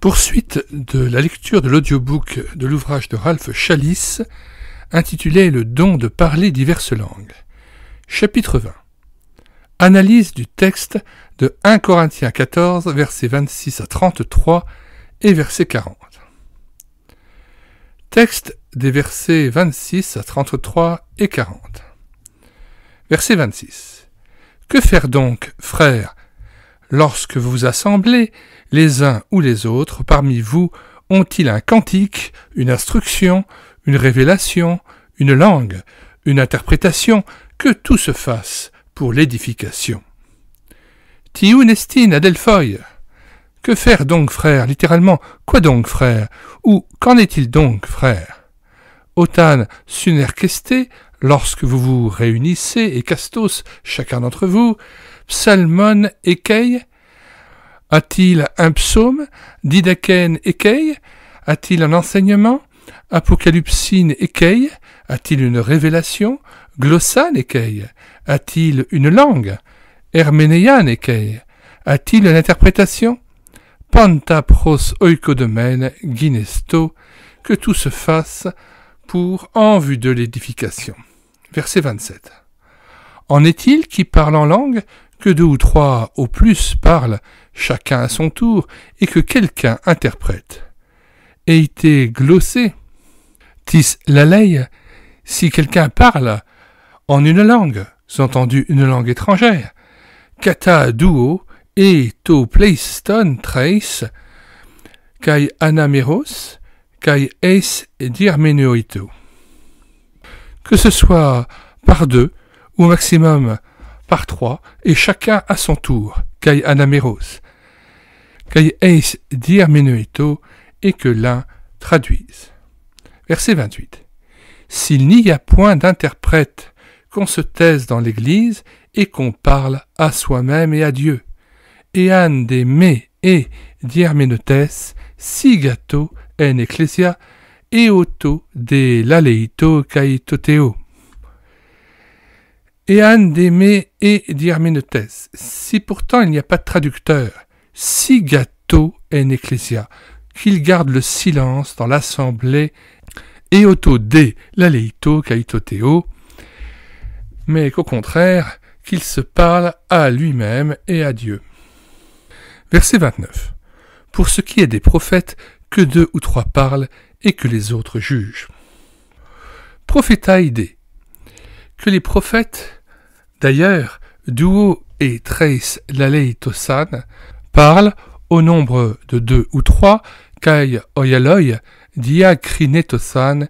Poursuite de la lecture de l'audiobook de l'ouvrage de Ralph Chalice, intitulé « Le don de parler diverses langues ». Chapitre 20. Analyse du texte de 1 Corinthiens 14, versets 26 à 33 et verset 40. Texte des versets 26 à 33 et 40. Verset 26. Que faire donc, frères, lorsque vous vous assemblez, les uns ou les autres parmi vous ont-ils un cantique, une instruction, une révélation, une langue, une interprétation, que tout se fasse pour l'édification. Tiun estin adelphoi. Que faire donc, frère? Littéralement, quoi donc, frère? Ou qu'en est-il donc, frère? Otan sunerkeste, lorsque vous vous réunissez, et castos, chacun d'entre vous, psalmon ekei, a-t-il un psaume? Didaken ekei? A-t-il un enseignement? Apocalypsine ekei? A-t-il une révélation? Glossan ekei? A-t-il une langue? Herménéan ekei? A-t-il une interprétation? Pantapros oikodomen ginesto, que tout se fasse en vue de l'édification. Verset 27. En est-il qui parle en langue, que 2 ou 3 au plus parlent, chacun à son tour, et que quelqu'un interprète? Eite glossé, tis lalei, si quelqu'un parle en une langue, sous-entendu une langue étrangère, kata duo, et to pleiston trace, kai anameros, kai eis diarmenioito. Que ce soit par 2, ou au maximum par 3, et chacun à son tour, kai anameros, kai eis diarmenioito, et que l'un traduise. Verset 28. S'il n'y a point d'interprète, qu'on se taise dans l'Église, et qu'on parle à soi-même et à Dieu. Ean de me et diarmenotes, sigato en ecclesia, eoto de laleito kaitoteo. Ean de me et diarmenotes, si pourtant il n'y a pas de traducteur, sigato en ecclesia, qu'il garde le silence dans l'assemblée, eoto de laleito kaitoteo, mais qu'au contraire, qu'il se parle à lui-même et à Dieu. Verset 29. Pour ce qui est des prophètes, que 2 ou 3 parlent et que les autres jugent. Prophétaïdé. Que les prophètes, d'ailleurs, duo et trace laleitosan, parlent au nombre de 2 ou 3, kai oyaloi, diakrinetosan,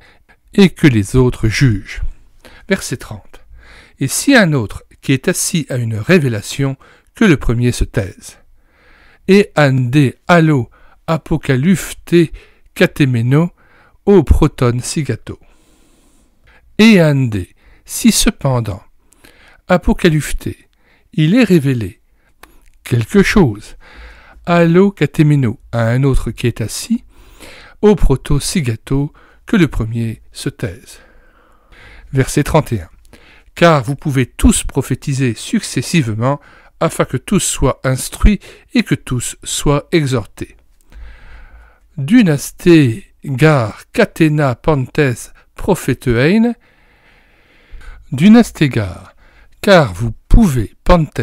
et que les autres jugent. Verset 30. Et si un autre qui est assis à une révélation, que le premier se taise. Et ande allo apocalypte katemeno o proton sigato. Et ande, si cependant, apocalypte, il est révélé quelque chose, allo katemeno, à un autre qui est assis, au proto sigato, que le premier se taise. Verset 31. Car vous pouvez tous prophétiser successivement, afin que tous soient instruits et que tous soient exhortés. Dunaste gar catena pantes prophétein, dunaste gar, car vous pouvez pantes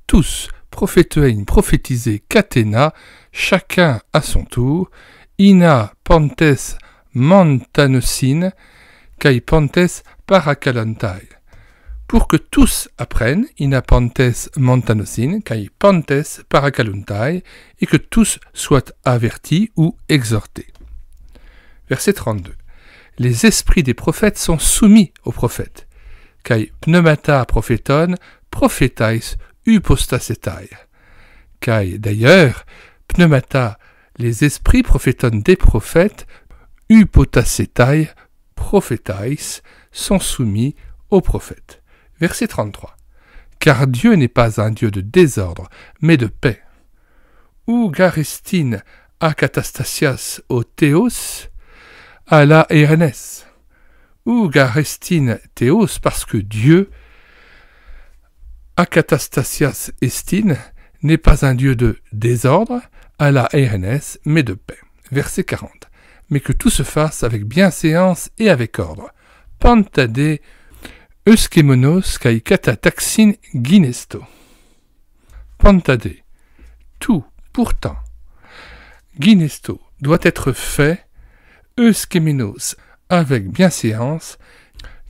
tous prophétein prophétiser catena, chacun à son tour, ina pantes mantanosin, kai pantes parakalantai. Pour que tous apprennent, ina pantes montanosin, kai pantes parakaluntai, et que tous soient avertis ou exhortés. Verset 32. Les esprits des prophètes sont soumis aux prophètes, kai pneumata prophéton, prophétais hypostasetai. Kai d'ailleurs, pneumata, les esprits prophétons des prophètes, hypotasetai, prophétais, sont soumis aux prophètes. Verset 33. Car Dieu n'est pas un Dieu de désordre, mais de paix. Ou garestin akatastasias o théos, à la erenes. Ou garestin théos, parce que Dieu, akatastasias estin, n'est pas un Dieu de désordre, à la RNS, mais de paix. Verset 40. Mais que tout se fasse avec bienséance et avec ordre. Pantade euschemonos kai katataxin ginesto. Pantade. Tout, pourtant. Ginesto doit être fait, euschemenos, avec bienséance,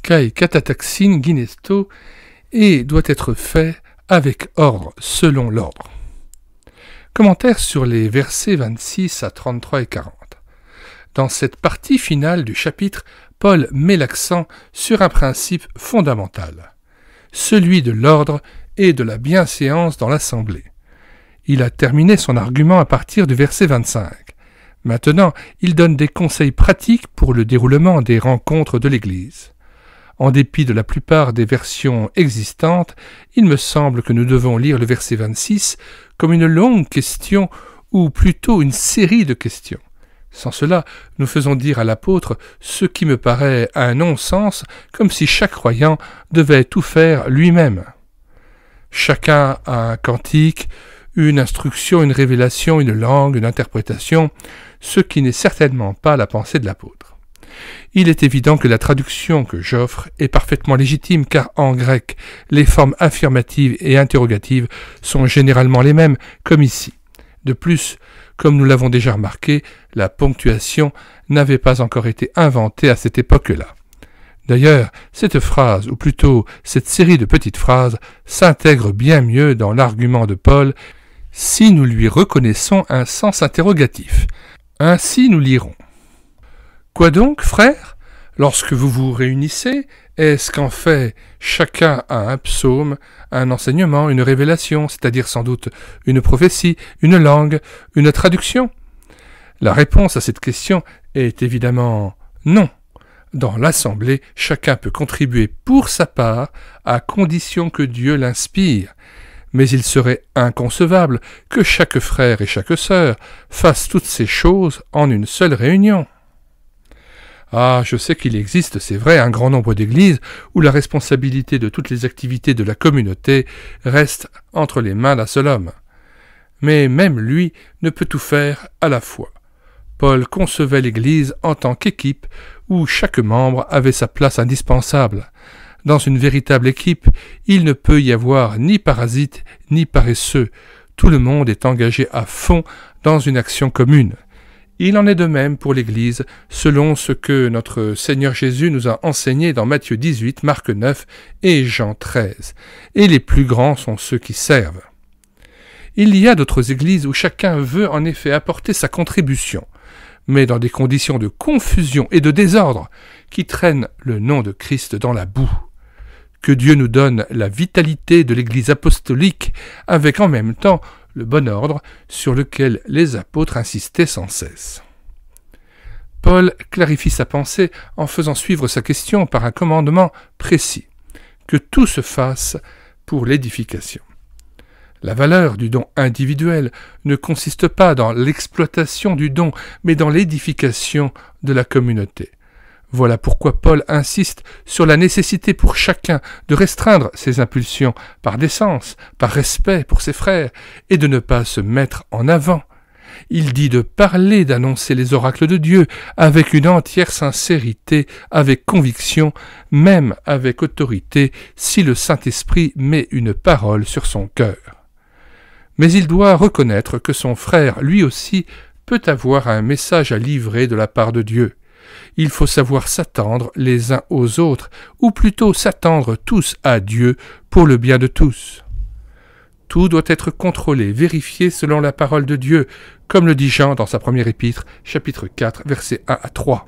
kai katataxin ginesto, et doit être fait avec ordre, selon l'ordre. Commentaire sur les versets 26 à 33 et 40. Dans cette partie finale du chapitre, Paul met l'accent sur un principe fondamental, celui de l'ordre et de la bienséance dans l'assemblée. Il a terminé son argument à partir du verset 25. Maintenant, il donne des conseils pratiques pour le déroulement des rencontres de l'Église. En dépit de la plupart des versions existantes, il me semble que nous devons lire le verset 26 comme une longue question ou plutôt une série de questions. Sans cela, nous faisons dire à l'apôtre ce qui me paraît un non-sens, comme si chaque croyant devait tout faire lui-même. Chacun a un cantique, une instruction, une révélation, une langue, une interprétation, ce qui n'est certainement pas la pensée de l'apôtre. Il est évident que la traduction que j'offre est parfaitement légitime car en grec, les formes affirmatives et interrogatives sont généralement les mêmes, comme ici. De plus, comme nous l'avons déjà remarqué, la ponctuation n'avait pas encore été inventée à cette époque-là. D'ailleurs, cette phrase, ou plutôt cette série de petites phrases, s'intègre bien mieux dans l'argument de Paul si nous lui reconnaissons un sens interrogatif. Ainsi nous lirons. Quoi donc, frères? Lorsque vous vous réunissez, est-ce qu'en fait chacun a un psaume, un enseignement, une révélation, c'est-à-dire sans doute une prophétie, une langue, une traduction? La réponse à cette question est évidemment non. Dans l'assemblée, chacun peut contribuer pour sa part, à condition que Dieu l'inspire. Mais il serait inconcevable que chaque frère et chaque sœur fassent toutes ces choses en une seule réunion. Ah, je sais qu'il existe, c'est vrai, un grand nombre d'églises où la responsabilité de toutes les activités de la communauté reste entre les mains d'un seul homme. Mais même lui ne peut tout faire à la fois. Paul concevait l'Église en tant qu'équipe où chaque membre avait sa place indispensable. Dans une véritable équipe, il ne peut y avoir ni parasite ni paresseux. Tout le monde est engagé à fond dans une action commune. Il en est de même pour l'Église, selon ce que notre Seigneur Jésus nous a enseigné dans Matthieu 18, Marc 9 et Jean 13. Et les plus grands sont ceux qui servent. Il y a d'autres églises où chacun veut en effet apporter sa contribution, mais dans des conditions de confusion et de désordre qui traînent le nom de Christ dans la boue. Que Dieu nous donne la vitalité de l'Église apostolique avec en même temps le bon ordre sur lequel les apôtres insistaient sans cesse. Paul clarifie sa pensée en faisant suivre sa question par un commandement précis, que tout se fasse pour l'édification. La valeur du don individuel ne consiste pas dans l'exploitation du don, mais dans l'édification de la communauté. Voilà pourquoi Paul insiste sur la nécessité pour chacun de restreindre ses impulsions par décence, par respect pour ses frères, et de ne pas se mettre en avant. Il dit de parler, d'annoncer les oracles de Dieu avec une entière sincérité, avec conviction, même avec autorité, si le Saint-Esprit met une parole sur son cœur. Mais il doit reconnaître que son frère, lui aussi, peut avoir un message à livrer de la part de Dieu. Il faut savoir s'attendre les uns aux autres, ou plutôt s'attendre tous à Dieu pour le bien de tous. Tout doit être contrôlé, vérifié selon la parole de Dieu, comme le dit Jean dans sa première épître, chapitre 4, versets 1 à 3.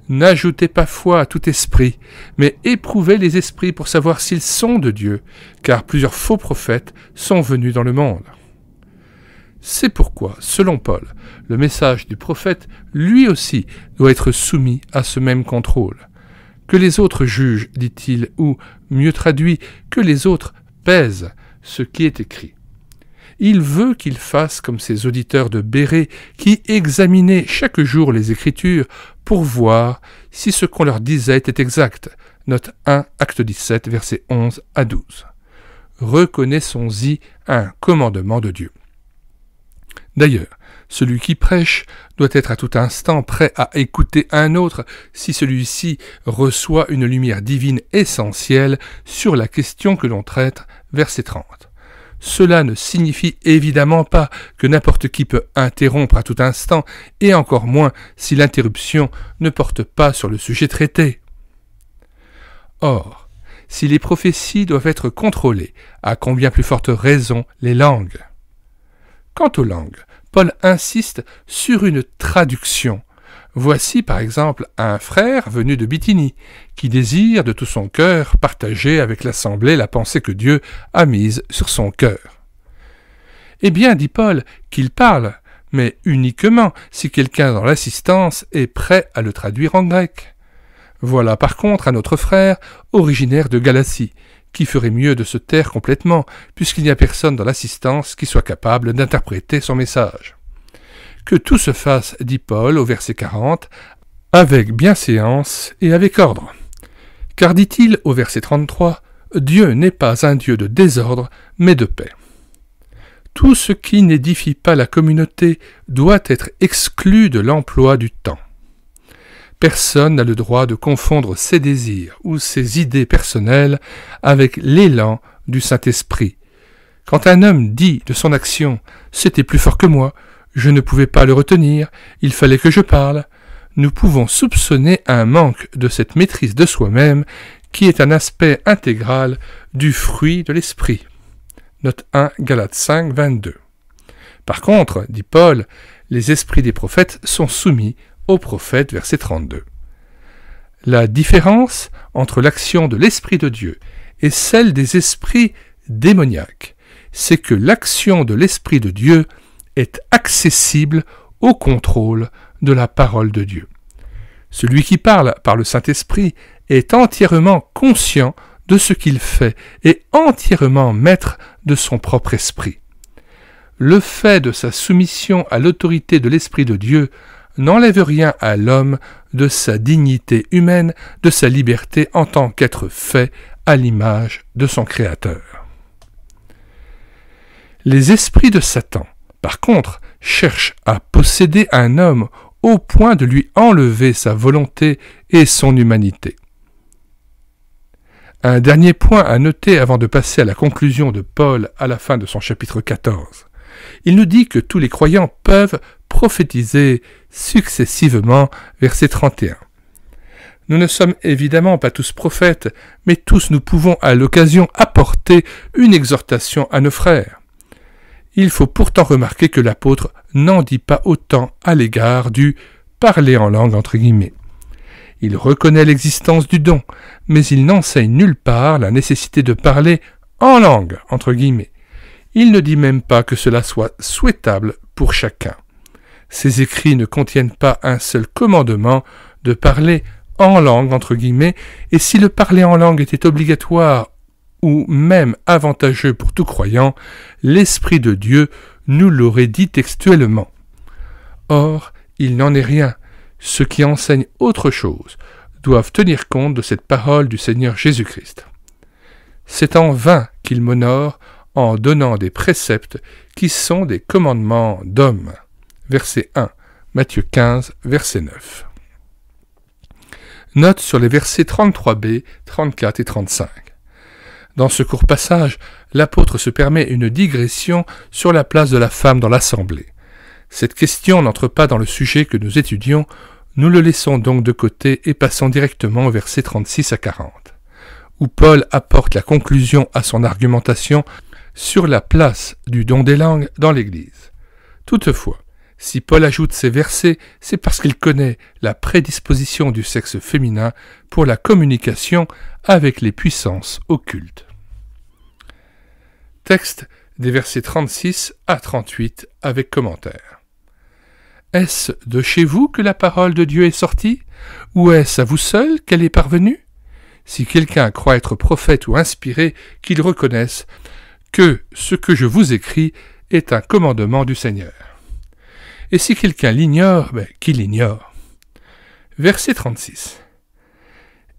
N'ajoutez pas foi à tout esprit, mais éprouvez les esprits pour savoir s'ils sont de Dieu, car plusieurs faux prophètes sont venus dans le monde. C'est pourquoi, selon Paul, le message du prophète, lui aussi, doit être soumis à ce même contrôle. Que les autres jugent, dit-il, ou, mieux traduit, que les autres pèsent ce qui est écrit. Il veut qu'ils fassent comme ces auditeurs de Bérée qui examinaient chaque jour les Écritures pour voir si ce qu'on leur disait était exact. Note 1, acte 17, versets 11 à 12. Reconnaissons-y un commandement de Dieu. D'ailleurs, celui qui prêche doit être à tout instant prêt à écouter un autre si celui-ci reçoit une lumière divine essentielle sur la question que l'on traite, verset 30. Cela ne signifie évidemment pas que n'importe qui peut interrompre à tout instant, et encore moins si l'interruption ne porte pas sur le sujet traité. Or, si les prophéties doivent être contrôlées, à combien plus forte raison les langues? Quant aux langues, Paul insiste sur une traduction. Voici par exemple un frère venu de Bithynie, qui désire de tout son cœur partager avec l'assemblée la pensée que Dieu a mise sur son cœur. Eh bien, dit Paul, qu'il parle, mais uniquement si quelqu'un dans l'assistance est prêt à le traduire en grec. Voilà par contre un autre frère, originaire de Galatie, qui ferait mieux de se taire complètement, puisqu'il n'y a personne dans l'assistance qui soit capable d'interpréter son message. Que tout se fasse, dit Paul au verset 40, avec bienséance et avec ordre. Car dit-il au verset 33, « Dieu n'est pas un Dieu de désordre, mais de paix. » Tout ce qui n'édifie pas la communauté doit être exclu de l'emploi du temps. Personne n'a le droit de confondre ses désirs ou ses idées personnelles avec l'élan du Saint-Esprit. Quand un homme dit de son action « c'était plus fort que moi », je ne pouvais pas le retenir, il fallait que je parle, nous pouvons soupçonner un manque de cette maîtrise de soi-même qui est un aspect intégral du fruit de l'esprit. Note 1, Galates 5, 22. Par contre, dit Paul, les esprits des prophètes sont soumis aux prophètes, verset 32. La différence entre l'action de l'Esprit de Dieu et celle des esprits démoniaques, c'est que l'action de l'Esprit de Dieu est accessible au contrôle de la parole de Dieu. Celui qui parle par le Saint-Esprit est entièrement conscient de ce qu'il fait et entièrement maître de son propre esprit. Le fait de sa soumission à l'autorité de l'Esprit de Dieu n'enlève rien à l'homme de sa dignité humaine, de sa liberté en tant qu'être fait à l'image de son Créateur. Les esprits de Satan, par contre, cherchent à posséder un homme au point de lui enlever sa volonté et son humanité. Un dernier point à noter avant de passer à la conclusion de Paul à la fin de son chapitre 14. Il nous dit que tous les croyants peuvent prophétiser successivement, verset 31. Nous ne sommes évidemment pas tous prophètes, mais tous nous pouvons à l'occasion apporter une exhortation à nos frères. Il faut pourtant remarquer que l'apôtre n'en dit pas autant à l'égard du « parler en langue » entre guillemets. Il reconnaît l'existence du don, mais il n'enseigne nulle part la nécessité de parler en langue entre guillemets. Il ne dit même pas que cela soit souhaitable pour chacun. Ses écrits ne contiennent pas un seul commandement de parler en langue entre guillemets, et si le parler en langue était obligatoire ou même avantageux pour tout croyant, l'Esprit de Dieu nous l'aurait dit textuellement. Or, il n'en est rien. Ceux qui enseignent autre chose doivent tenir compte de cette parole du Seigneur Jésus-Christ. C'est en vain qu'il m'honore en donnant des préceptes qui sont des commandements d'hommes. Verset 1, Matthieu 15, verset 9. Note sur les versets 33b, 34 et 35. Dans ce court passage, l'apôtre se permet une digression sur la place de la femme dans l'assemblée. Cette question n'entre pas dans le sujet que nous étudions, nous le laissons donc de côté et passons directement aux versets 36 à 40, où Paul apporte la conclusion à son argumentation sur la place du don des langues dans l'Église. Toutefois, si Paul ajoute ces versets, c'est parce qu'il connaît la prédisposition du sexe féminin pour la communication avec les puissances occultes. Texte des versets 36 à 38 avec commentaire. Est-ce de chez vous que la parole de Dieu est sortie, ou est-ce à vous seul qu'elle est parvenue? Si quelqu'un croit être prophète ou inspiré, qu'il reconnaisse que ce que je vous écris est un commandement du Seigneur. Et si quelqu'un l'ignore, qu'il l'ignore. Verset 36.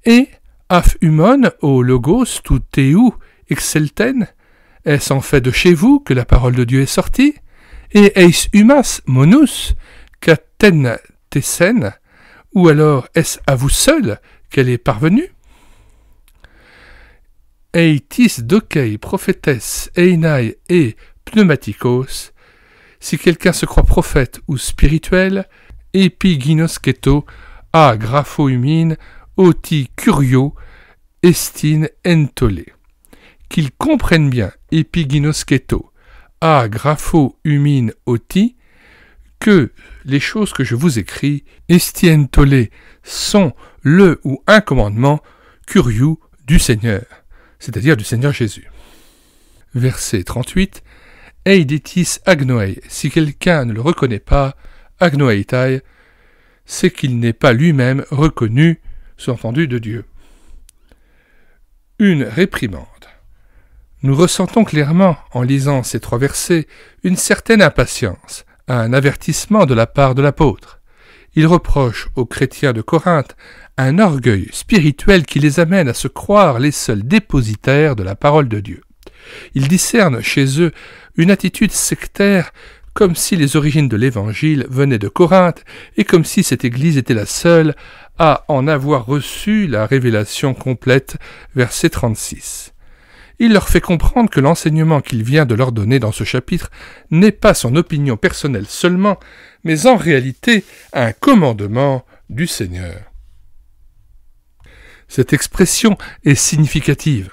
Et af humon o logos tout teu excelten, est-ce en fait de chez vous que la parole de Dieu est sortie? et eis humas monus qu'aten tesen, ou alors est-ce à vous seul qu'elle est parvenue? Eitis dokei prophétesse einai et pneumatikos, si quelqu'un se croit prophète ou spirituel, epiginosketo a graphoumine oti curio estin entole. Qu'ils comprennent bien, epiginosketo a graphoumine oti, que les choses que je vous écris, estientole, sont le ou un commandement curieux du Seigneur, c'est-à-dire du Seigneur Jésus. Verset 38. Eidetis agnoei, si quelqu'un ne le reconnaît pas, agnoeitai, c'est qu'il n'est pas lui-même reconnu, sous-entendu de Dieu. Une réprimande. Nous ressentons clairement, en lisant ces 3 versets, une certaine impatience, un avertissement de la part de l'apôtre. Il reproche aux chrétiens de Corinthe un orgueil spirituel qui les amène à se croire les seuls dépositaires de la parole de Dieu. Il discerne chez eux une attitude sectaire, comme si les origines de l'Évangile venaient de Corinthe et comme si cette Église était la seule à en avoir reçu la révélation complète, verset 36. Il leur fait comprendre que l'enseignement qu'il vient de leur donner dans ce chapitre n'est pas son opinion personnelle seulement, mais en réalité un commandement du Seigneur. Cette expression est significative.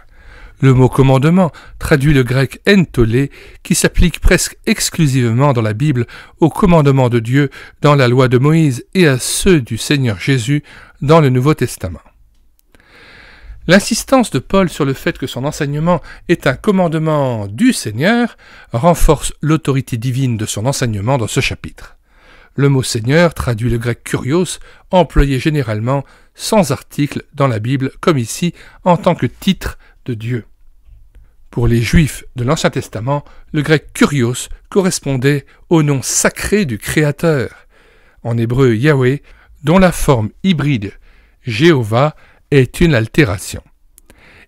Le mot commandement traduit le grec entolé qui s'applique presque exclusivement dans la Bible aux commandements de Dieu dans la loi de Moïse et à ceux du Seigneur Jésus dans le Nouveau Testament. L'insistance de Paul sur le fait que son enseignement est un commandement du Seigneur renforce l'autorité divine de son enseignement dans ce chapitre. Le mot Seigneur traduit le grec kurios, employé généralement sans article dans la Bible, comme ici, en tant que titre de Dieu. Pour les Juifs de l'Ancien Testament, le grec kurios correspondait au nom sacré du Créateur, en hébreu Yahweh, dont la forme hybride Jéhovah est une altération.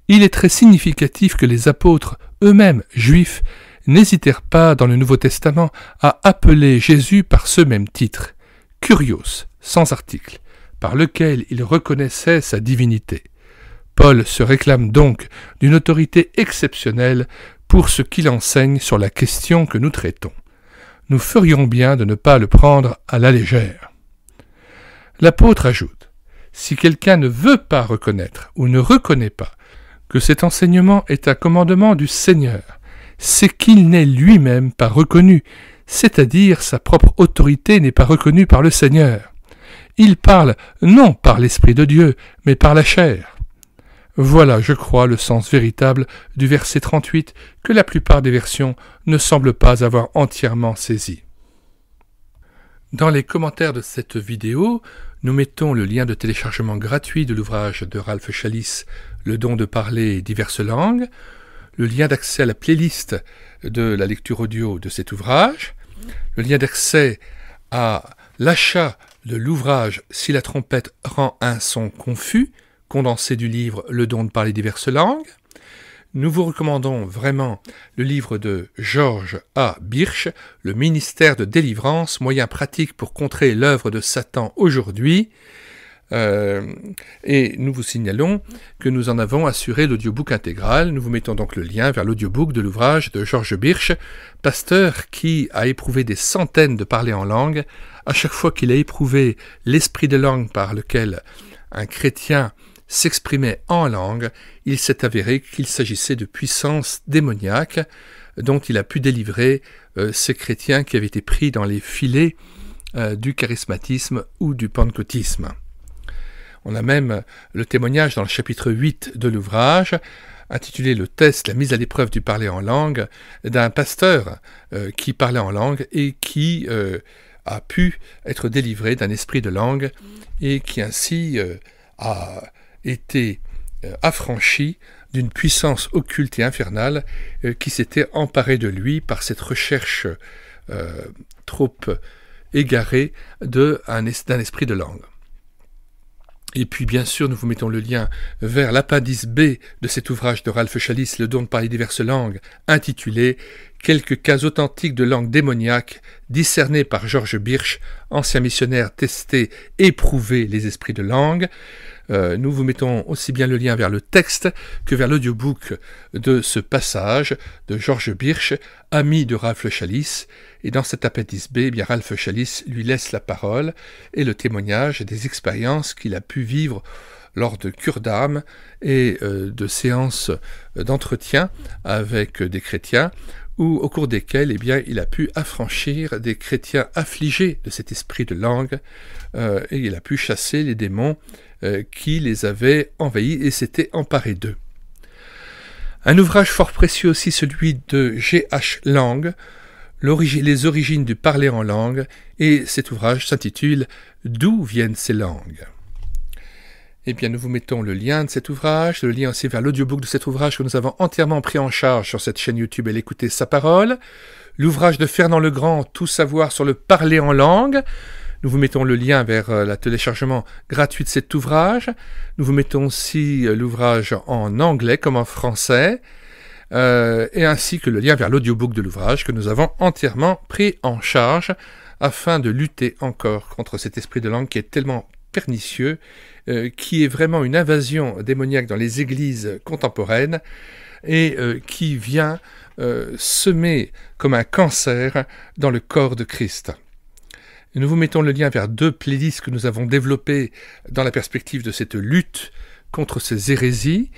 Il est très significatif que les apôtres, eux-mêmes juifs, n'hésitèrent pas dans le Nouveau Testament à appeler Jésus par ce même titre, kurios, sans article, par lequel ils reconnaissaient sa divinité. Paul se réclame donc d'une autorité exceptionnelle pour ce qu'il enseigne sur la question que nous traitons. Nous ferions bien de ne pas le prendre à la légère. L'apôtre ajoute, si quelqu'un ne veut pas reconnaître ou ne reconnaît pas que cet enseignement est un commandement du Seigneur, c'est qu'il n'est lui-même pas reconnu, c'est-à-dire sa propre autorité n'est pas reconnue par le Seigneur. Il parle non par l'Esprit de Dieu, mais par la chair. Voilà, je crois, le sens véritable du verset 38 que la plupart des versions ne semblent pas avoir entièrement saisi. Dans les commentaires de cette vidéo, nous mettons le lien de téléchargement gratuit de l'ouvrage de Ralph Challis, Le don de parler diverses langues, le lien d'accès à la playlist de la lecture audio de cet ouvrage, le lien d'accès à l'achat de l'ouvrage Si la trompette rend un son confus, condensé du livre Le don de parler diverses langues. Nous vous recommandons vraiment le livre de George A. Birch, Le ministère de délivrance, moyen pratique pour contrer l'œuvre de Satan aujourd'hui. Et nous vous signalons que nous en avons assuré l'audiobook intégral. Nous vous mettons donc le lien vers l'audiobook de l'ouvrage de George Birch, pasteur qui a éprouvé des centaines de parlers en langue. À chaque fois qu'il a éprouvé l'esprit de langue par lequel un chrétien s'exprimait en langue, il s'est avéré qu'il s'agissait de puissances démoniaques dont il a pu délivrer ces chrétiens qui avaient été pris dans les filets du charismatisme ou du pentecôtisme. On a même le témoignage dans le chapitre 8 de l'ouvrage, intitulé « Le test, la mise à l'épreuve du parler en langue », d'un pasteur qui parlait en langue et qui a pu être délivré d'un esprit de langue et qui ainsi a été affranchi d'une puissance occulte et infernale qui s'était emparée de lui par cette recherche trop égarée d'un esprit de langue. Et puis bien sûr, nous vous mettons le lien vers l'appendice B de cet ouvrage de Ralph Challis, Le don de parler diverses langues, intitulé quelques cas authentiques de langue démoniaque discernés par Georges Birch, ancien missionnaire testé et prouvé les esprits de langue. Nous vous mettons aussi bien le lien vers le texte que vers l'audiobook de ce passage de Georges Birch, ami de Ralph Chalice. Et dans cet appendice B, Ralph Chalice lui laisse la parole et le témoignage des expériences qu'il a pu vivre lors de cures d'âme et de séances d'entretien avec des chrétiens, au cours desquels il a pu affranchir des chrétiens affligés de cet esprit de langue et il a pu chasser les démons qui les avaient envahis et s'étaient emparés d'eux. Un ouvrage fort précieux aussi, celui de G.H. Lang, Les origines du parler en langue, et cet ouvrage s'intitule « D'où viennent ces langues ?» Eh bien, nous vous mettons le lien de cet ouvrage, le lien aussi vers l'audiobook de cet ouvrage que nous avons entièrement pris en charge sur cette chaîne YouTube et l'écouter sa parole, l'ouvrage de Fernand Legrand, Tout savoir sur le parler en langue. Nous vous mettons le lien vers le téléchargement gratuit de cet ouvrage. Nous vous mettons aussi l'ouvrage en anglais comme en français, et ainsi que le lien vers l'audiobook de l'ouvrage que nous avons entièrement pris en charge afin de lutter encore contre cet esprit de langue qui est tellement pernicieux, qui est vraiment une invasion démoniaque dans les églises contemporaines et qui vient semer comme un cancer dans le corps de Christ. Et nous vous mettons le lien vers 2 playlists que nous avons développées dans la perspective de cette lutte contre ces hérésies,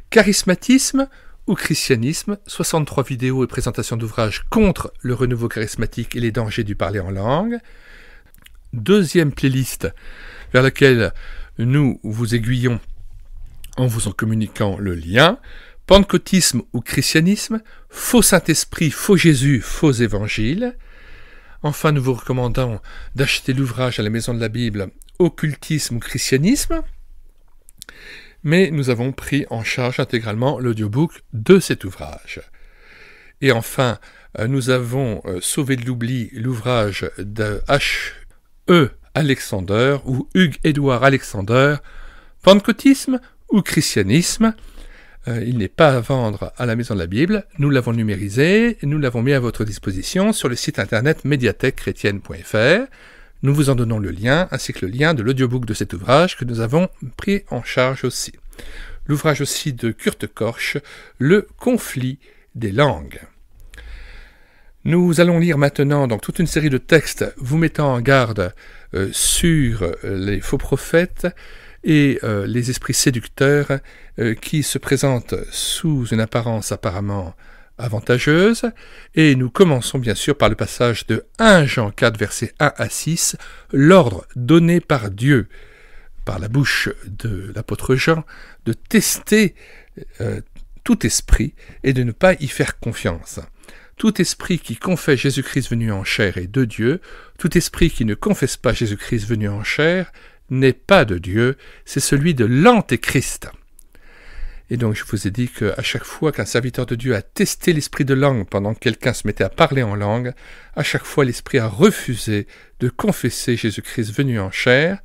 charismatisme ou christianisme, 63 vidéos et présentations d'ouvrages contre le renouveau charismatique et les dangers du parler en langue. 2e playlist vers laquelle nous vous aiguillons en vous en communiquant le lien, pentecôtisme ou christianisme, faux Saint-Esprit, faux Jésus, faux évangile. Enfin, nous vous recommandons d'acheter l'ouvrage à la Maison de la Bible, occultisme ou christianisme. Mais nous avons pris en charge intégralement l'audiobook de cet ouvrage. Et enfin, nous avons sauvé de l'oubli l'ouvrage de H.E. Alexander ou Hugues-Édouard Alexander, pentecôtisme ou christianisme. Il n'est pas à vendre à la Maison de la Bible, nous l'avons numérisé, nous l'avons mis à votre disposition sur le site internet médiathèquechrétienne.fr. Nous vous en donnons le lien, ainsi que le lien de l'audiobook de cet ouvrage que nous avons pris en charge aussi. L'ouvrage aussi de Kurt Korsch, Le conflit des langues. Nous allons lire maintenant donc toute une série de textes vous mettant en garde sur les faux prophètes et les esprits séducteurs qui se présentent sous une apparence apparemment avantageuse. Et nous commençons bien sûr par le passage de 1 Jean 4, versets 1 à 6, l'ordre donné par Dieu, par la bouche de l'apôtre Jean, de tester tout esprit et de ne pas y faire confiance. Tout esprit qui confesse Jésus-Christ venu en chair est de Dieu, tout esprit qui ne confesse pas Jésus-Christ venu en chair n'est pas de Dieu, c'est celui de l'Antéchrist. Et donc je vous ai dit qu'à chaque fois qu'un serviteur de Dieu a testé l'esprit de langue pendant que quelqu'un se mettait à parler en langue, à chaque fois l'esprit a refusé de confesser Jésus-Christ venu en chair.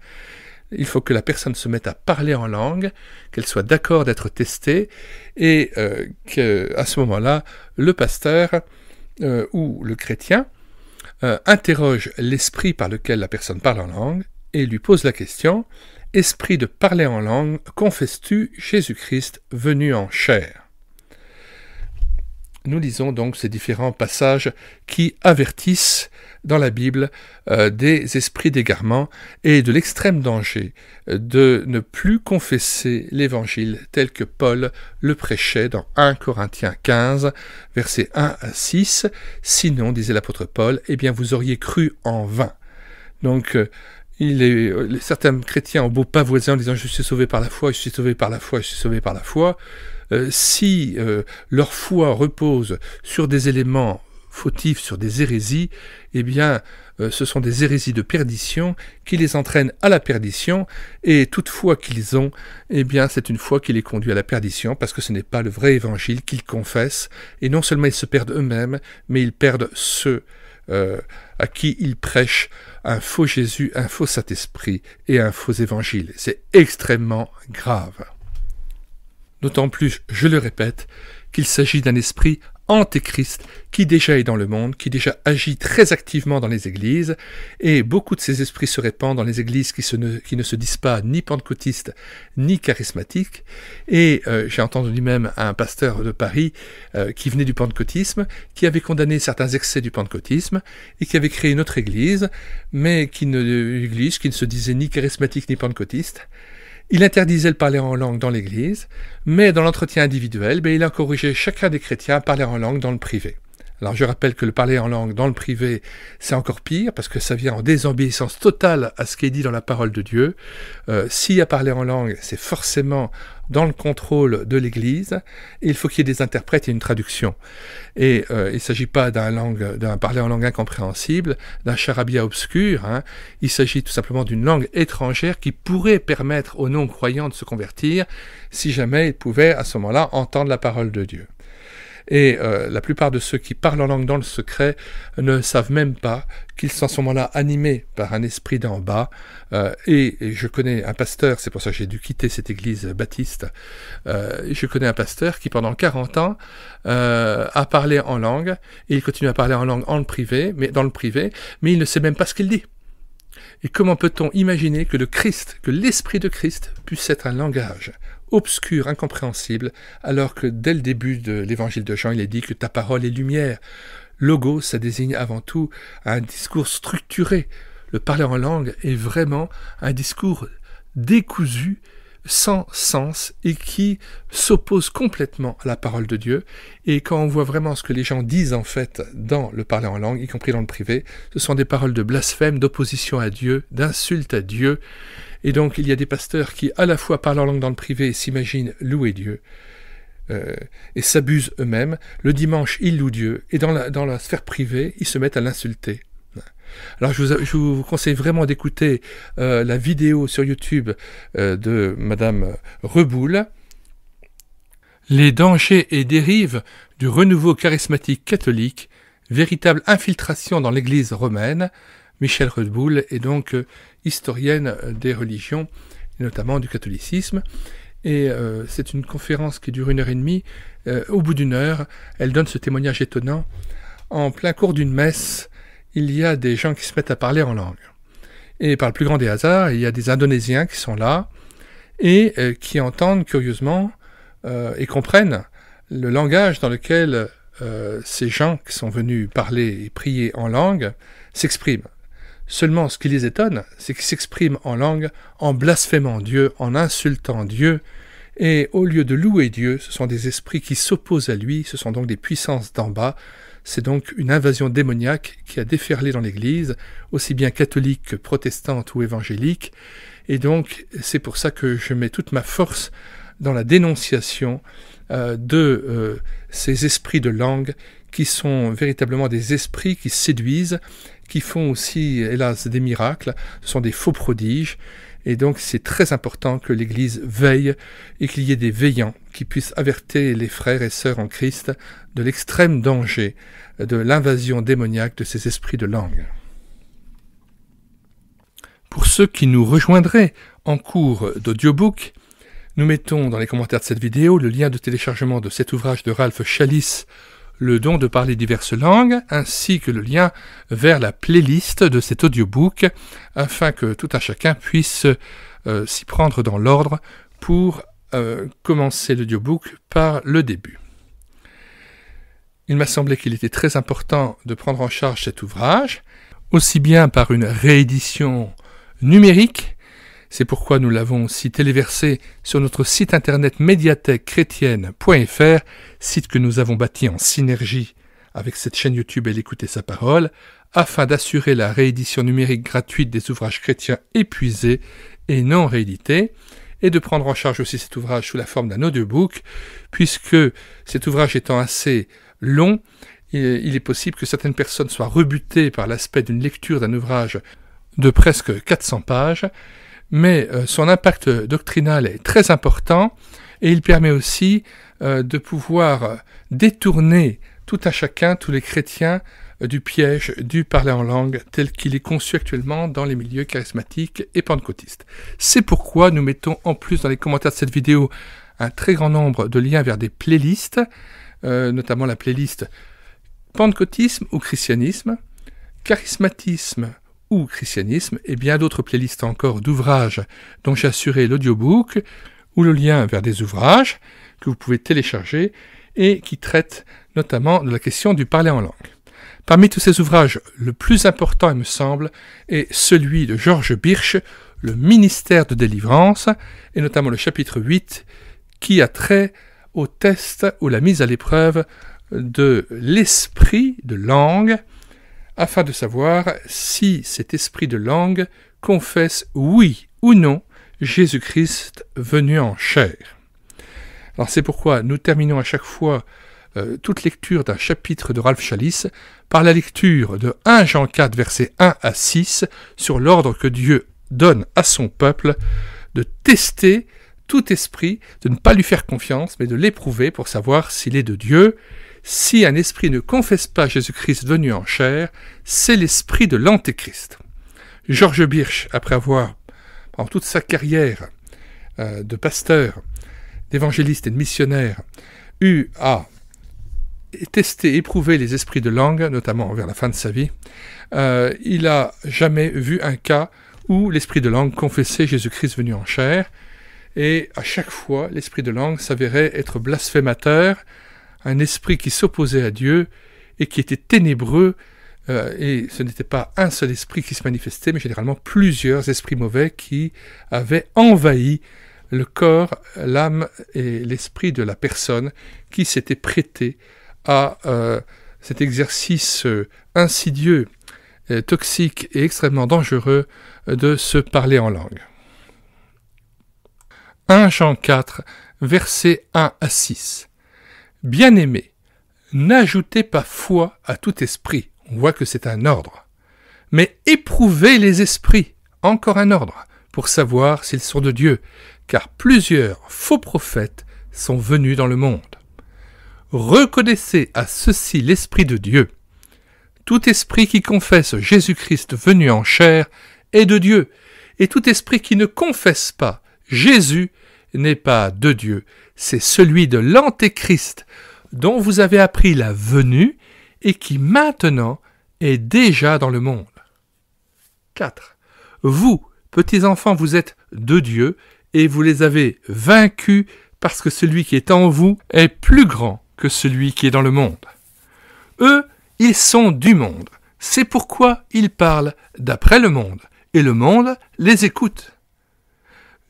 Il faut que la personne se mette à parler en langue, qu'elle soit d'accord d'être testée, et qu'à ce moment-là, le pasteur ou le chrétien interroge l'esprit par lequel la personne parle en langue et lui pose la question « Esprit de parler en langue, confesses-tu Jésus-Christ venu en chair ?» Nous lisons donc ces différents passages qui avertissent dans la Bible des esprits d'égarement et de l'extrême danger de ne plus confesser l'Évangile tel que Paul le prêchait dans 1 Corinthiens 15, versets 1 à 6. Sinon, disait l'apôtre Paul, eh bien vous auriez cru en vain. Donc, certains chrétiens ont beau pavoiser en disant « je suis sauvé par la foi, je suis sauvé par la foi, je suis sauvé par la foi », si leur foi repose sur des éléments fautifs, sur des hérésies, eh bien, ce sont des hérésies de perdition qui les entraînent à la perdition, et toute foi qu'ils ont, eh bien, c'est une foi qui les conduit à la perdition, parce que ce n'est pas le vrai évangile qu'ils confessent, et non seulement ils se perdent eux-mêmes, mais ils perdent ceux à qui ils prêchent un faux Jésus, un faux Saint-Esprit et un faux évangile. C'est extrêmement grave. D'autant plus, je le répète, qu'il s'agit d'un esprit antéchrist qui déjà est dans le monde, qui déjà agit très activement dans les églises, et beaucoup de ces esprits se répandent dans les églises qui ne se disent pas ni pentecôtistes ni charismatiques. Et j'ai entendu même un pasteur de Paris qui venait du pentecôtisme, qui avait condamné certains excès du pentecôtisme et qui avait créé une autre église, mais qui ne se disait ni charismatique ni pentecôtiste. Il interdisait le parler en langue dans l'église, mais dans l'entretien individuel, il encourageait chacun des chrétiens à parler en langue dans le privé. Alors je rappelle que le parler en langue dans le privé, c'est encore pire, parce que ça vient en désobéissance totale à ce qui est dit dans la parole de Dieu. S'il y a parler en langue, c'est forcément dans le contrôle de l'Église, et il faut qu'il y ait des interprètes et une traduction. Et il ne s'agit pas d'un parler en langue incompréhensible, d'un charabia obscur, il s'agit tout simplement d'une langue étrangère qui pourrait permettre aux non-croyants de se convertir, si jamais ils pouvaient à ce moment-là entendre la parole de Dieu. Et la plupart de ceux qui parlent en langue dans le secret ne savent même pas qu'ils sont à ce moment-là animés par un esprit d'en bas. Et je connais un pasteur, c'est pour ça que j'ai dû quitter cette église baptiste, je connais un pasteur qui pendant 40 ans a parlé en langue, et il continue à parler en langue dans le privé, mais il ne sait même pas ce qu'il dit. Et comment peut-on imaginer que l'esprit de Christ puisse être un langage obscur, incompréhensible, alors que dès le début de l'évangile de Jean, il est dit que ta parole est lumière. Logos, ça désigne avant tout un discours structuré. Le parler en langue est vraiment un discours décousu, sans sens, et qui s'oppose complètement à la parole de Dieu. Et quand on voit vraiment ce que les gens disent en fait dans le parler en langue, y compris dans le privé, ce sont des paroles de blasphème, d'opposition à Dieu, d'insulte à Dieu. Et donc il y a des pasteurs qui à la fois parlent en langue dans le privé et s'imaginent louer Dieu, et s'abusent eux-mêmes. Le dimanche, ils louent Dieu, et dans la sphère privée, ils se mettent à l'insulter. Alors je vous conseille vraiment d'écouter la vidéo sur YouTube de Madame Reboul, les dangers et dérives du renouveau charismatique catholique, véritable infiltration dans l'Église romaine. Michèle Reboul est donc historienne des religions, et notamment du catholicisme. Et c'est une conférence qui dure 1h30. Au bout d'1 heure, elle donne ce témoignage étonnant. En plein cours d'une messe, il y a des gens qui se mettent à parler en langue. Et par le plus grand des hasards, il y a des Indonésiens qui sont là et qui entendent curieusement et comprennent le langage dans lequel ces gens qui sont venus parler et prier en langue s'expriment. Seulement, ce qui les étonne, c'est qu'ils s'expriment en langue en blasphémant Dieu, en insultant Dieu, et au lieu de louer Dieu, ce sont des esprits qui s'opposent à lui, ce sont donc des puissances d'en bas. C'est donc une invasion démoniaque qui a déferlé dans l'Église, aussi bien catholique que protestante ou évangélique, et donc c'est pour ça que je mets toute ma force dans la dénonciation de ces esprits de langue qui sont véritablement des esprits qui séduisent, qui font aussi, hélas, des miracles, ce sont des faux prodiges, et donc c'est très important que l'Église veille et qu'il y ait des veillants qui puissent avertir les frères et sœurs en Christ de l'extrême danger de l'invasion démoniaque de ces esprits de langue. Pour ceux qui nous rejoindraient en cours d'audiobook, nous mettons dans les commentaires de cette vidéo le lien de téléchargement de cet ouvrage de Ralph Chalice, Le don de parler diverses langues, ainsi que le lien vers la playlist de cet audiobook, afin que tout un chacun puisse s'y prendre dans l'ordre pour commencer l'audiobook par le début. Il m'a semblé qu'il était très important de prendre en charge cet ouvrage, aussi bien par une réédition numérique. C'est pourquoi nous l'avons aussi téléversé sur notre site internet médiathèquechrétienne.fr, site que nous avons bâti en synergie avec cette chaîne YouTube et l'écouter sa parole, afin d'assurer la réédition numérique gratuite des ouvrages chrétiens épuisés et non réédités, et de prendre en charge aussi cet ouvrage sous la forme d'un audiobook, puisque cet ouvrage étant assez long, il est possible que certaines personnes soient rebutées par l'aspect d'une lecture d'un ouvrage de presque 400 pages, mais son impact doctrinal est très important et il permet aussi de pouvoir détourner tout un chacun, tous les chrétiens, du piège du parler en langue tel qu'il est conçu actuellement dans les milieux charismatiques et pentecôtistes. C'est pourquoi nous mettons en plus dans les commentaires de cette vidéo un très grand nombre de liens vers des playlists notamment la playlist Pentecôtisme ou Christianisme, Charismatisme ou Christianisme, et bien d'autres playlists encore d'ouvrages dont j'ai assuré l'audiobook ou le lien vers des ouvrages que vous pouvez télécharger et qui traitent notamment de la question du parler en langue. Parmi tous ces ouvrages, le plus important, il me semble, est celui de Georges Birch, Le ministère de délivrance, et notamment le chapitre 8, qui a trait au test ou la mise à l'épreuve de l'esprit de langue, afin de savoir si cet esprit de langue confesse oui ou non Jésus-Christ venu en chair. Alors c'est pourquoi nous terminons à chaque fois toute lecture d'un chapitre de Ralph Challis par la lecture de 1 Jean 4, versets 1 à 6, sur l'ordre que Dieu donne à son peuple de tester tout esprit, de ne pas lui faire confiance, mais de l'éprouver pour savoir s'il est de Dieu. Si un esprit ne confesse pas Jésus-Christ venu en chair, c'est l'esprit de l'Antéchrist. Georges Birch, après avoir, pendant toute sa carrière de pasteur, d'évangéliste et de missionnaire, eu à tester, éprouver les esprits de langue, notamment vers la fin de sa vie, il n'a jamais vu un cas où l'esprit de langue confessait Jésus-Christ venu en chair, et à chaque fois, l'esprit de langue s'avérait être blasphémateur, un esprit qui s'opposait à Dieu et qui était ténébreux, et ce n'était pas un seul esprit qui se manifestait, mais généralement plusieurs esprits mauvais qui avaient envahi le corps, l'âme et l'esprit de la personne qui s'était prêté à cet exercice insidieux, toxique et extrêmement dangereux de se parler en langue. 1 Jean 4, versets 1 à 6. Bien-aimés, n'ajoutez pas foi à tout esprit, on voit que c'est un ordre, mais éprouvez les esprits, encore un ordre, pour savoir s'ils sont de Dieu, car plusieurs faux prophètes sont venus dans le monde. Reconnaissez à ceci l'Esprit de Dieu. Tout esprit qui confesse Jésus-Christ venu en chair est de Dieu, et tout esprit qui ne confesse pas Jésus n'est pas de Dieu, c'est celui de l'Antéchrist, dont vous avez appris la venue et qui maintenant est déjà dans le monde. 4. Vous, petits enfants, vous êtes de Dieu et vous les avez vaincus parce que celui qui est en vous est plus grand que celui qui est dans le monde. Eux, ils sont du monde. C'est pourquoi ils parlent d'après le monde et le monde les écoute.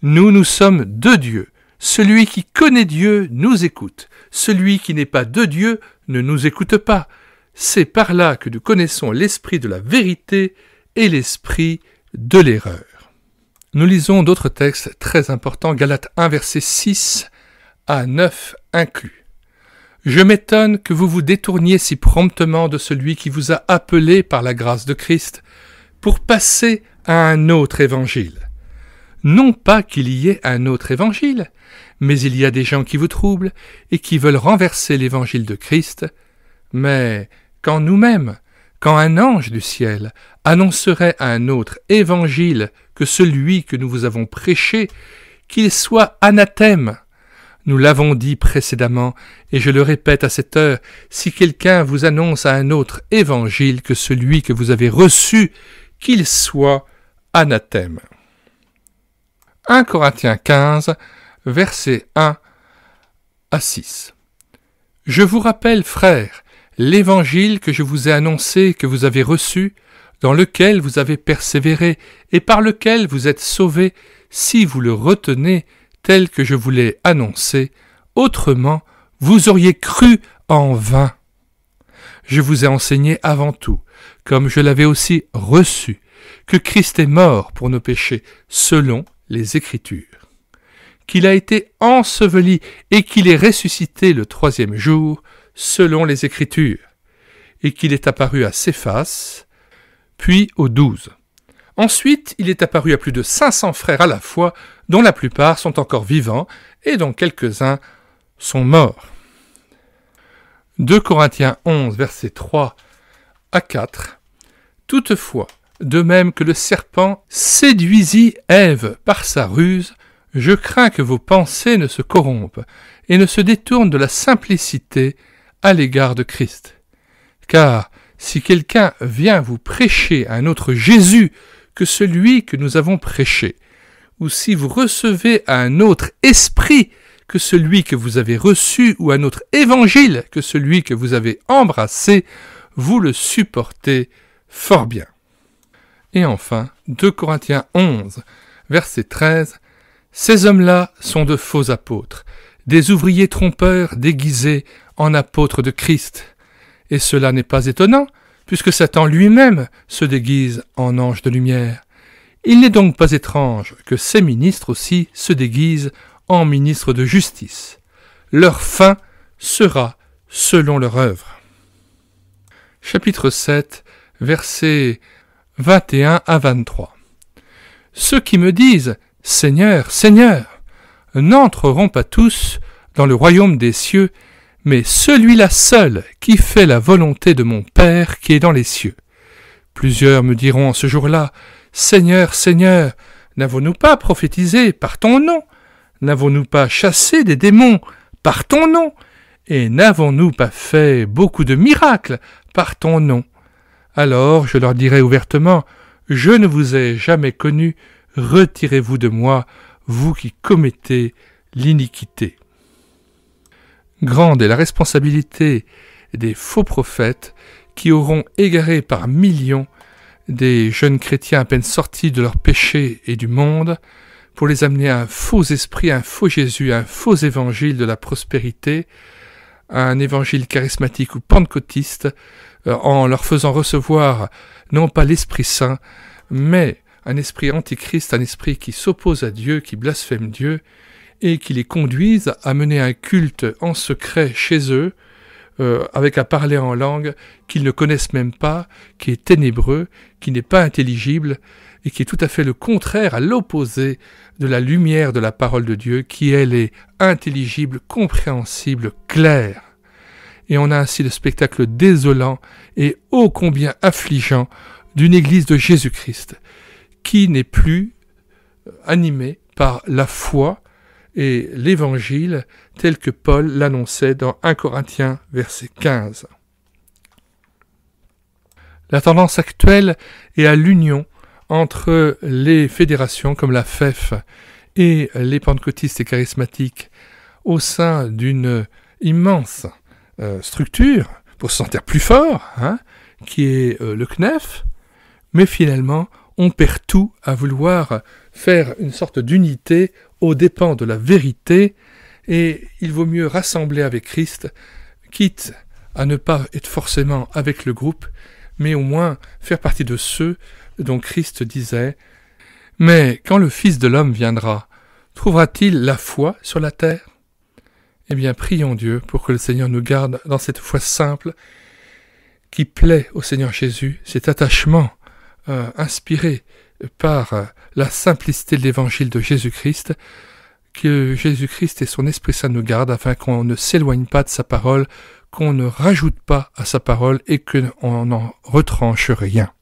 Nous sommes de Dieu. Celui qui connaît Dieu nous écoute. Celui qui n'est pas de Dieu ne nous écoute pas. C'est par là que nous connaissons l'esprit de la vérité et l'esprit de l'erreur. Nous lisons d'autres textes très importants, Galates 1, versets 6 à 9 inclus. Je m'étonne que vous vous détourniez si promptement de celui qui vous a appelé par la grâce de Christ pour passer à un autre évangile. Non pas qu'il y ait un autre évangile, mais il y a des gens qui vous troublent et qui veulent renverser l'évangile de Christ. Mais quand nous-mêmes, quand un ange du ciel annoncerait un autre évangile que celui que nous vous avons prêché, qu'il soit anathème. Nous l'avons dit précédemment, et je le répète à cette heure, si quelqu'un vous annonce un autre évangile que celui que vous avez reçu, qu'il soit anathème. 1 Corinthiens 15, versets 1 à 6. Je vous rappelle, frères, l'évangile que je vous ai annoncé, que vous avez reçu, dans lequel vous avez persévéré et par lequel vous êtes sauvés, si vous le retenez tel que je vous l'ai annoncé, autrement vous auriez cru en vain. Je vous ai enseigné avant tout, comme je l'avais aussi reçu, que Christ est mort pour nos péchés, selon les Écritures, qu'il a été enseveli et qu'il est ressuscité le 3e jour, selon les Écritures, et qu'il est apparu à Céphas, puis aux 12. Ensuite, il est apparu à plus de 500 frères à la fois, dont la plupart sont encore vivants et dont quelques-uns sont morts. 2 Corinthiens 11, versets 3 à 4. Toutefois, de même que le serpent séduisit Ève par sa ruse, je crains que vos pensées ne se corrompent et ne se détournent de la simplicité à l'égard de Christ. Car si quelqu'un vient vous prêcher un autre Jésus que celui que nous avons prêché, ou si vous recevez un autre esprit que celui que vous avez reçu, ou un autre évangile que celui que vous avez embrassé, vous le supportez fort bien. Et enfin, 2 Corinthiens 11, verset 13, « Ces hommes-là sont de faux apôtres, des ouvriers trompeurs déguisés en apôtres de Christ. Et cela n'est pas étonnant, puisque Satan lui-même se déguise en ange de lumière. Il n'est donc pas étrange que ces ministres aussi se déguisent en ministres de justice. Leur fin sera selon leur œuvre. » Chapitre 7, versets 21 à 23. « Ceux qui me disent « Seigneur, Seigneur », n'entreront pas tous dans le royaume des cieux, mais celui-là seul qui fait la volonté de mon Père qui est dans les cieux. Plusieurs me diront en ce jour-là, « Seigneur, Seigneur, n'avons-nous pas prophétisé par ton nom? N'avons-nous pas chassé des démons par ton nom? Et n'avons-nous pas fait beaucoup de miracles par ton nom? Alors je leur dirai ouvertement, « Je ne vous ai jamais connu, retirez-vous de moi, vous qui commettez l'iniquité. » Grande est la responsabilité des faux prophètes qui auront égaré par millions des jeunes chrétiens à peine sortis de leur péché et du monde pour les amener à un faux esprit, à un faux Jésus, à un faux évangile de la prospérité, à un évangile charismatique ou pentecôtiste, en leur faisant recevoir non pas l'Esprit Saint, mais un esprit antichrist, un esprit qui s'oppose à Dieu, qui blasphème Dieu, et qui les conduisent à mener un culte en secret chez eux, avec à parler en langue qu'ils ne connaissent même pas, qui est ténébreux, qui n'est pas intelligible, et qui est tout à fait le contraire, à l'opposé de la lumière de la parole de Dieu, qui elle est intelligible, compréhensible, claire. Et on a ainsi le spectacle désolant et ô combien affligeant d'une Église de Jésus-Christ, qui n'est plus animée par la foi et l'Évangile tel que Paul l'annonçait dans 1 Corinthiens, verset 15. La tendance actuelle est à l'union entre les fédérations comme la FEF et les pentecôtistes et charismatiques au sein d'une immense structure pour se sentir plus fort, qui est le CNEF, mais finalement on perd tout à vouloir faire une sorte d'unité aux dépens de la vérité, et il vaut mieux rassembler avec Christ, quitte à ne pas être forcément avec le groupe, mais au moins faire partie de ceux dont Christ disait « Mais quand le Fils de l'homme viendra, trouvera-t-il la foi sur la terre ?» Eh bien, prions Dieu pour que le Seigneur nous garde dans cette foi simple qui plaît au Seigneur Jésus, cet attachement inspiré par la simplicité de l'évangile de Jésus-Christ, que Jésus-Christ et son Esprit Saint nous gardent afin qu'on ne s'éloigne pas de sa parole, qu'on ne rajoute pas à sa parole et qu'on n'en retranche rien.